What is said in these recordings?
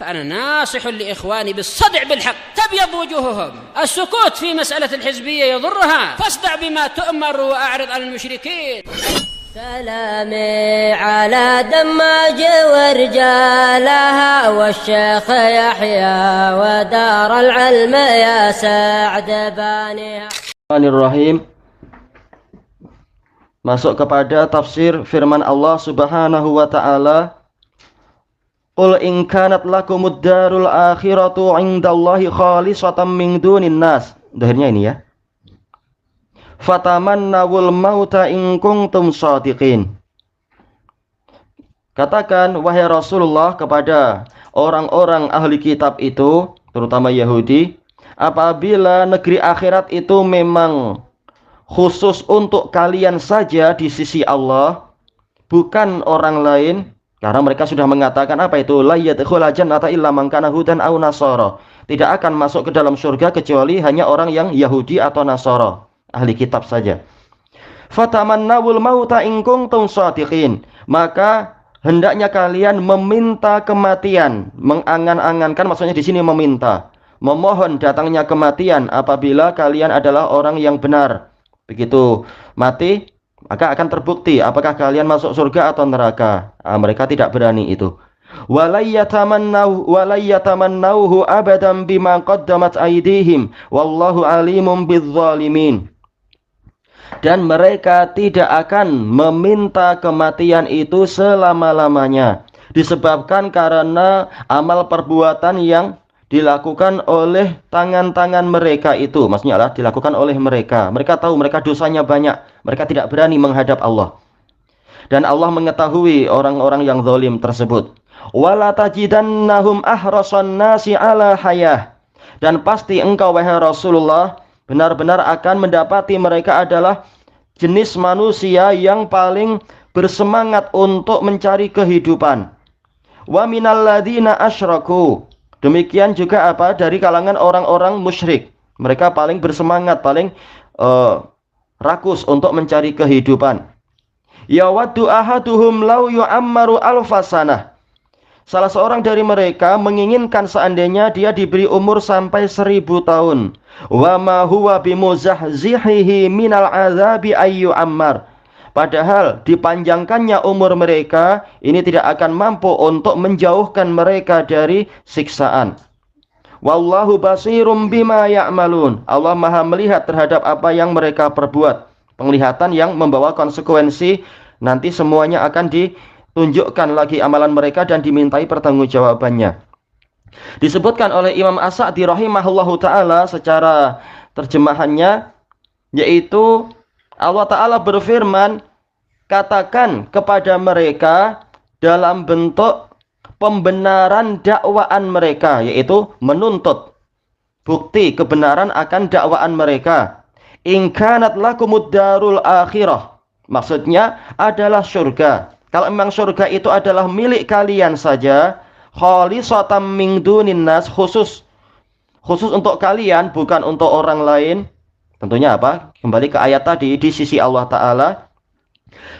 فأنا ناصح لإخواني بالصدع بالحق تبيض وجوههم. السكوت في مسألة الحزبية يضرها، فاصدع بما تؤمر وأعرض عن المشركين. سلامي على دماج ورجالها والشيخ يحيى ودار العلم يا سعد بانيها. Bismillahirrahmanirrahim. Masuk kepada tafsir firman Allah Subhanahu wa taala, Qul in kanat lakumud darul akhiratu 'indallahi khalisatan min dunin nas. Akhirnya ini ya. Fatamannawul mauta in kuntum shadiqin. Katakan wahai Rasulullah kepada orang-orang ahli kitab itu, terutama Yahudi, apabila negeri akhirat itu memang khusus untuk kalian saja di sisi Allah, bukan orang lain, karena mereka sudah mengatakan apa itu? La yadkhulul jannata illa man kana hudan aw nasara. Tidak akan masuk ke dalam surga kecuali hanya orang yang Yahudi atau Nasara, ahli kitab saja. Fatamannawul mauta in kuntum shadiqin. Maka hendaknya kalian meminta kematian, mengangan-angankan, maksudnya di sini meminta, memohon datangnya kematian apabila kalian adalah orang yang benar. Begitu mati, maka akan terbukti apakah kalian masuk surga atau neraka. Mereka tidak berani itu. Walayyatamannahu abadan bima qaddamat aydihim wallahu alimun bizzalimin. Dan mereka tidak akan meminta kematian itu selama-lamanya, disebabkan karena amal perbuatan yang dilakukan oleh tangan-tangan mereka itu, maksudnya adalah dilakukan oleh mereka. Mereka tahu mereka dosanya banyak, mereka tidak berani menghadap Allah. Dan Allah mengetahui orang-orang yang zalim tersebut. Wala tajidannahum ahrasan nasi ala hayah. Dan pasti engkau wahai Rasulullah benar-benar akan mendapati mereka adalah jenis manusia yang paling bersemangat untuk mencari kehidupan. Wa minal ladzina asyraku. Demikian juga apa? Dari kalangan orang-orang musyrik. Mereka paling bersemangat, paling rakus untuk mencari kehidupan. Yawaddu ahaduhum law yu'ammaru alfasanah. Salah seorang dari mereka menginginkan seandainya dia diberi umur sampai 1000 tahun. Wa ma huwa bimuzahzihihi minal azabi ayyu ammar. Padahal dipanjangkannya umur mereka ini tidak akan mampu untuk menjauhkan mereka dari siksaan. Wallahu basirum bima ya'malun. Allah Maha melihat terhadap apa yang mereka perbuat. Penglihatan yang membawa konsekuensi, nanti semuanya akan ditunjukkan lagi amalan mereka dan dimintai pertanggungjawabannya. Disebutkan oleh Imam As-Sa'di rahimahullahu taala secara terjemahannya, yaitu Allah Ta'ala berfirman, katakan kepada mereka dalam bentuk pembenaran dakwaan mereka, yaitu menuntut bukti kebenaran akan dakwaan mereka. In kanat lakumud darul akhirah. Maksudnya adalah surga. Kalau memang surga itu adalah milik kalian saja, khalisatan min dunin nas, khusus untuk kalian, bukan untuk orang lain. Tentunya apa? Kembali ke ayat tadi, di sisi Allah Ta'ala.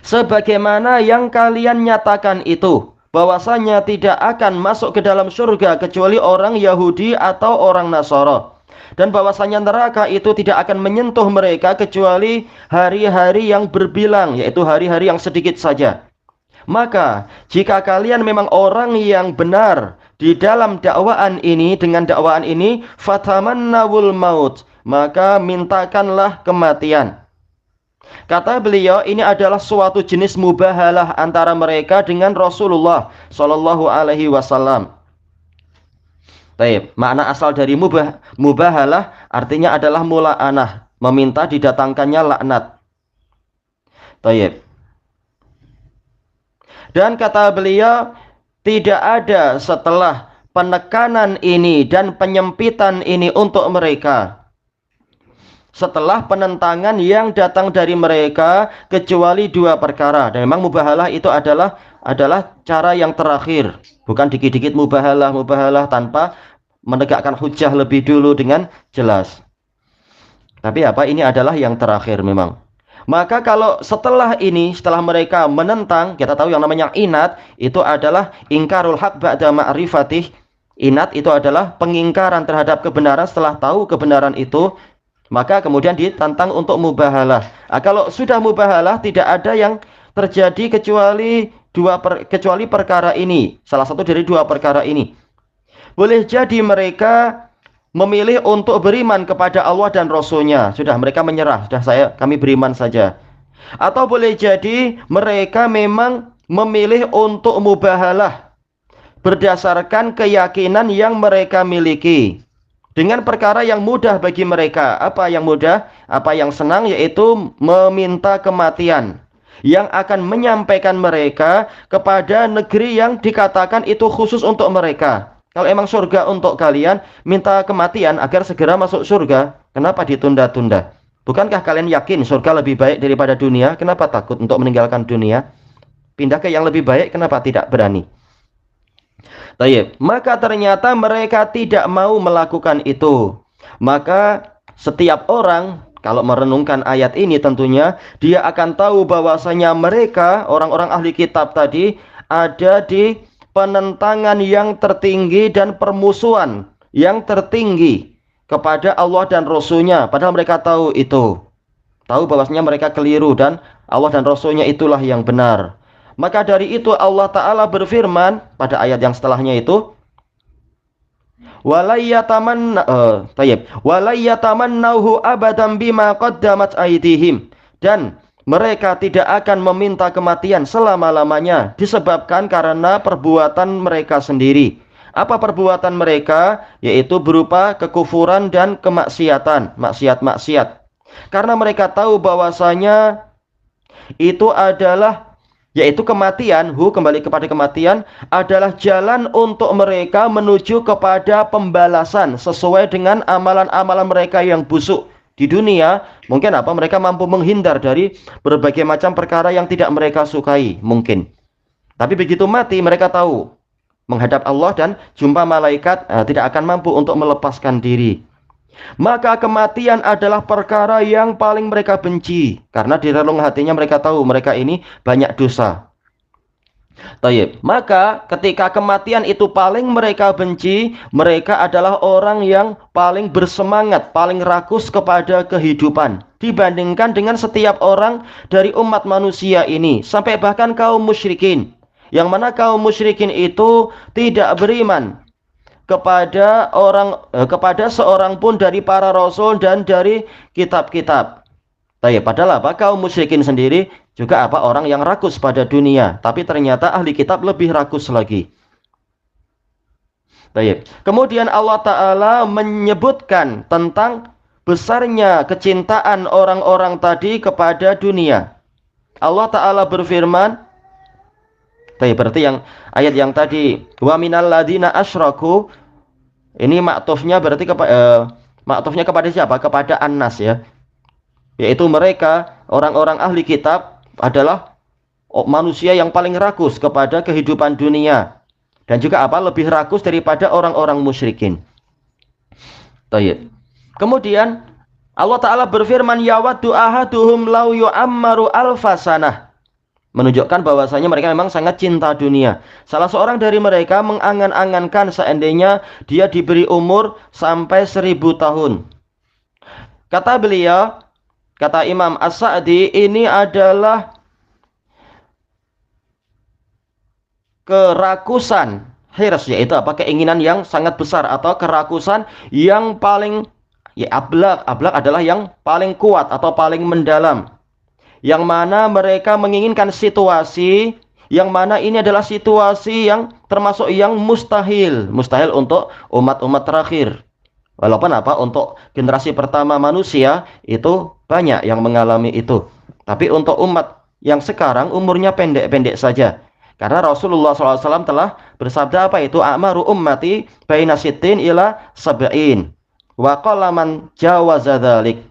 Sebagaimana yang kalian nyatakan itu, bahwasanya tidak akan masuk ke dalam surga kecuali orang Yahudi atau orang Nasara. Dan bahwasanya neraka itu tidak akan menyentuh mereka kecuali hari-hari yang berbilang, yaitu hari-hari yang sedikit saja. Maka, jika kalian memang orang yang benar di dalam dakwaan ini, dengan dakwaan ini, fatamannawul maut, maka mintakanlah kematian. Kata beliau, ini adalah suatu jenis mubahalah antara mereka dengan Rasulullah Shallallahu Alaihi Wasallam. Baik, makna asal dari mubahalah artinya adalah mula'anah, meminta didatangkannya laknat. Baik. Dan kata beliau, tidak ada setelah penekanan ini dan penyempitan ini untuk mereka, setelah penentangan yang datang dari mereka, kecuali dua perkara. Dan memang mubahalah itu adalah cara yang terakhir, bukan dikit-dikit mubahalah tanpa menegakkan hujah lebih dulu dengan jelas. Tapi apa, ini adalah yang terakhir memang. Maka kalau setelah ini, setelah mereka menentang, kita tahu yang namanya inat itu adalah ingkarul haq ba'da ma'rifatih. Inat itu adalah pengingkaran terhadap kebenaran setelah tahu kebenaran itu, maka kemudian ditantang untuk mubahalah. Kalau sudah mubahalah tidak ada yang terjadi kecuali perkara ini, salah satu dari dua perkara ini. Boleh jadi mereka memilih untuk beriman kepada Allah dan Rasul-Nya. Sudah mereka menyerah, kami beriman saja. Atau boleh jadi mereka memang memilih untuk mubahalah berdasarkan keyakinan yang mereka miliki, dengan perkara yang mudah bagi mereka. Apa yang mudah? Apa yang senang? Yaitu meminta kematian yang akan menyampaikan mereka kepada negeri yang dikatakan itu khusus untuk mereka. Kalau emang surga untuk kalian, minta kematian agar segera masuk surga. Kenapa ditunda-tunda? Bukankah kalian yakin surga lebih baik daripada dunia? Kenapa takut untuk meninggalkan dunia? Pindah ke yang lebih baik, kenapa tidak berani? Tayyib. Maka ternyata mereka tidak mau melakukan itu. Maka setiap orang kalau merenungkan ayat ini tentunya dia akan tahu bahwasanya mereka orang-orang ahli kitab tadi ada di penentangan yang tertinggi dan permusuhan yang tertinggi kepada Allah dan Rasul-Nya. Padahal mereka tahu itu. Tahu bahwasanya mereka keliru dan Allah dan Rasul-Nya itulah yang benar. Maka dari itu Allah Ta'ala berfirman pada ayat yang setelahnya itu, walayyatamannahu abadan bima qaddamat aydihim, dan mereka tidak akan meminta kematian selama-lamanya disebabkan karena perbuatan mereka sendiri. Apa perbuatan mereka? Yaitu berupa kekufuran dan kemaksiatan, maksiat-maksiat. Karena mereka tahu bahwasanya itu adalah, yaitu kematian, kembali kepada kematian, adalah jalan untuk mereka menuju kepada pembalasan sesuai dengan amalan-amalan mereka yang busuk. Di dunia, mungkin mereka mampu menghindar dari berbagai macam perkara yang tidak mereka sukai, mungkin. Tapi begitu mati, mereka tahu menghadap Allah dan jumpa malaikat, tidak akan mampu untuk melepaskan diri. Maka kematian adalah perkara yang paling mereka benci, karena di relung hatinya mereka tahu mereka ini banyak dosa. Tayyib. Maka ketika kematian itu paling mereka benci, mereka adalah orang yang paling bersemangat, paling rakus kepada kehidupan dibandingkan dengan setiap orang dari umat manusia ini, sampai bahkan kaum musyrikin, yang mana kaum musyrikin itu tidak beriman kepada seorang pun dari para rasul dan dari kitab-kitab. Padahal kaum musyrikin sendiri juga orang yang rakus pada dunia, tapi ternyata ahli kitab lebih rakus lagi. Kemudian Allah Ta'ala menyebutkan tentang besarnya kecintaan orang-orang tadi kepada dunia. Allah Ta'ala berfirman, berarti yang ayat yang tadi, wa minal ladina asyraku, ini maktufnya berarti maktufnya kepada siapa? Kepada An-Nas, ya. Yaitu mereka orang-orang ahli kitab adalah manusia yang paling rakus kepada kehidupan dunia, dan juga lebih rakus daripada orang-orang musyrikin. Kemudian Allah Ta'ala berfirman, yawaddu ahaduhum law yu'ammaru alfasanah, menunjukkan bahwasanya mereka memang sangat cinta dunia. Salah seorang dari mereka mengangan-angankan seandainya dia diberi umur sampai 1000 tahun. Kata beliau, kata Imam As-Sa'di, ini adalah kerakusan, hirs, yaitu keinginan yang sangat besar, atau kerakusan yang paling ablaq adalah yang paling kuat atau paling mendalam, yang mana mereka menginginkan situasi yang mana ini adalah situasi yang termasuk yang mustahil untuk umat-umat terakhir. Walaupun untuk generasi pertama manusia itu banyak yang mengalami itu, tapi untuk umat yang sekarang umurnya pendek-pendek saja. Karena Rasulullah SAW telah bersabda a'maru ummati baina sittin ila sab'in wa qalla man jawaza dzalik.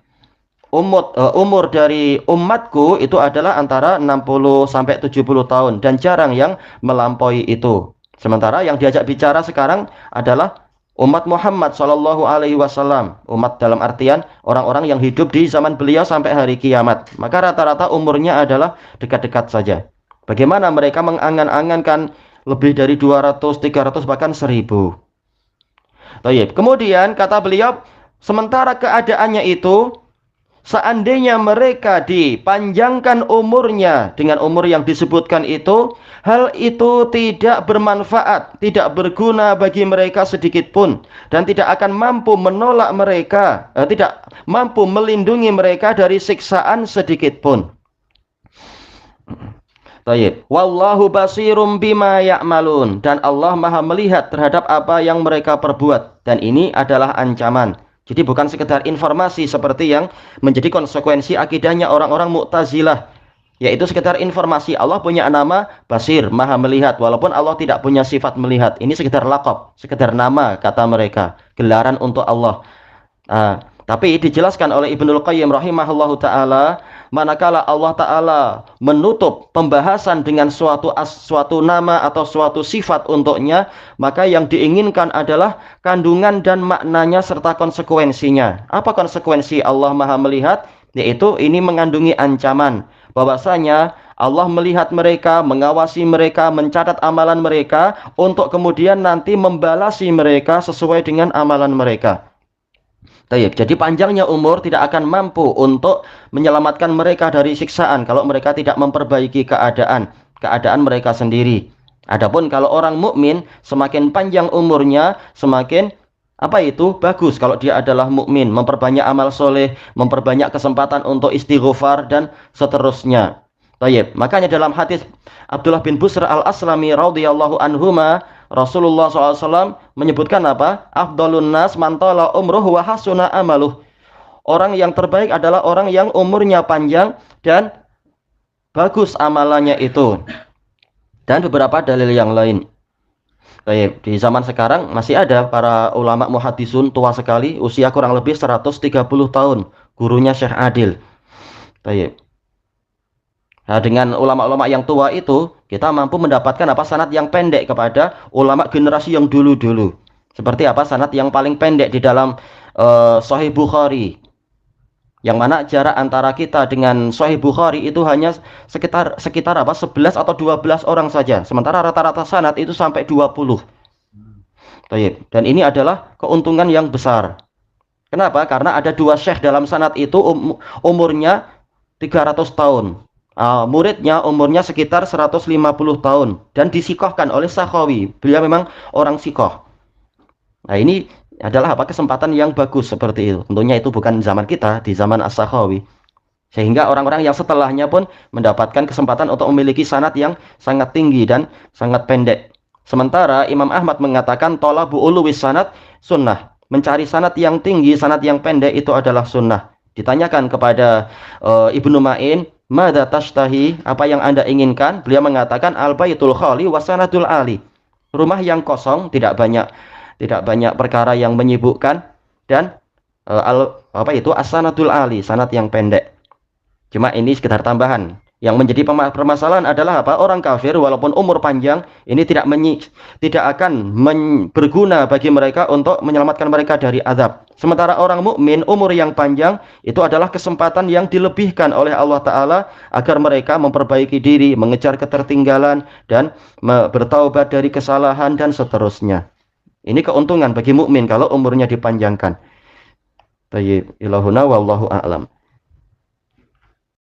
Umur dari umatku itu adalah antara 60 sampai 70 tahun, dan jarang yang melampaui itu. Sementara yang diajak bicara sekarang adalah umat Muhammad Shallallahu Alaihi Wasallam, umat dalam artian orang-orang yang hidup di zaman beliau sampai hari kiamat. Maka rata-rata umurnya adalah dekat-dekat saja. Bagaimana mereka mengangan-angankan lebih dari 200, 300, bahkan 1000. Baik. Kemudian kata beliau, sementara keadaannya itu, seandainya mereka dipanjangkan umurnya dengan umur yang disebutkan itu, hal itu tidak bermanfaat, tidak berguna bagi mereka sedikit pun, dan tidak akan mampu menolak mereka, tidak mampu melindungi mereka dari siksaan sedikit pun. Baik. Wallahu basirum bima ya'malun, dan Allah Maha melihat terhadap apa yang mereka perbuat, dan ini adalah ancaman. Jadi bukan sekedar informasi seperti yang menjadi konsekuensi akidahnya orang-orang Mu'tazilah, yaitu sekedar informasi. Allah punya nama Basir, Maha melihat, walaupun Allah tidak punya sifat melihat. Ini sekedar laqab, sekedar nama kata mereka, gelaran untuk Allah. Tapi dijelaskan oleh Ibnul Qayyim rahimahullahu taala, manakala Allah taala menutup pembahasan dengan suatu nama atau suatu sifat untuknya, maka yang diinginkan adalah kandungan dan maknanya serta konsekuensinya. Apa konsekuensi Allah Maha melihat? Yaitu ini mengandungi ancaman bahwasanya Allah melihat mereka, mengawasi mereka, mencatat amalan mereka untuk kemudian nanti membalasi mereka sesuai dengan amalan mereka. Jadi panjangnya umur tidak akan mampu untuk menyelamatkan mereka dari siksaan kalau mereka tidak memperbaiki keadaan mereka sendiri. Adapun kalau orang mukmin, semakin panjang umurnya, semakin bagus kalau dia adalah mukmin, memperbanyak amal soleh, memperbanyak kesempatan untuk istighfar dan seterusnya. Makanya dalam hadis Abdullah bin Busr al-Aslami radhiyallahu anhuma, Rasulullah SAW menyebutkan apa? Afdalun nas man tala umruhu wa hasuna amaluh. Orang yang terbaik adalah orang yang umurnya panjang dan bagus amalannya itu. Dan beberapa dalil yang lain. Di zaman sekarang masih ada para ulama muhaddisun tua sekali, usia kurang lebih 130 tahun, gurunya Syekh Adil. Nah, dengan ulama-ulama yang tua itu, kita mampu mendapatkan sanad yang pendek kepada ulama generasi yang dulu-dulu. Seperti sanad yang paling pendek di dalam Sahih Bukhari. Yang mana jarak antara kita dengan Sahih Bukhari itu hanya sekitar 11 atau 12 orang saja. Sementara rata-rata sanad itu sampai 20. Dan ini adalah keuntungan yang besar. Kenapa? Karena ada dua syekh dalam sanad itu umurnya 300 tahun. Muridnya umurnya sekitar 150 tahun dan disikohkan oleh Sakhawi. Beliau memang orang sikoh. Nah, ini adalah kesempatan yang bagus seperti itu. Tentunya itu bukan zaman kita, di zaman As-Sakhawi. Sehingga orang-orang yang setelahnya pun mendapatkan kesempatan untuk memiliki sanad yang sangat tinggi dan sangat pendek. Sementara Imam Ahmad mengatakan talabu uluwis sanad sunnah. Mencari sanad yang tinggi, sanad yang pendek itu adalah sunnah. Ditanyakan kepada Ibnu Ma'in, "Madza tashtahi?" Apa yang Anda inginkan? Beliau mengatakan al-baitul khali wa sanadul ali. Rumah yang kosong, tidak banyak perkara yang menyibukkan, dan as-sanadul ali, sanad yang pendek. Cuma ini sekedar tambahan. Yang menjadi permasalahan adalah orang kafir walaupun umur panjang ini tidak akan berguna bagi mereka untuk menyelamatkan mereka dari azab. Sementara orang mukmin umur yang panjang itu adalah kesempatan yang dilebihkan oleh Allah Ta'ala agar mereka memperbaiki diri, mengejar ketertinggalan, dan bertaubat dari kesalahan dan seterusnya. Ini keuntungan bagi mukmin kalau umurnya dipanjangkan. Tayyib, ilahuna wallahu a'lam.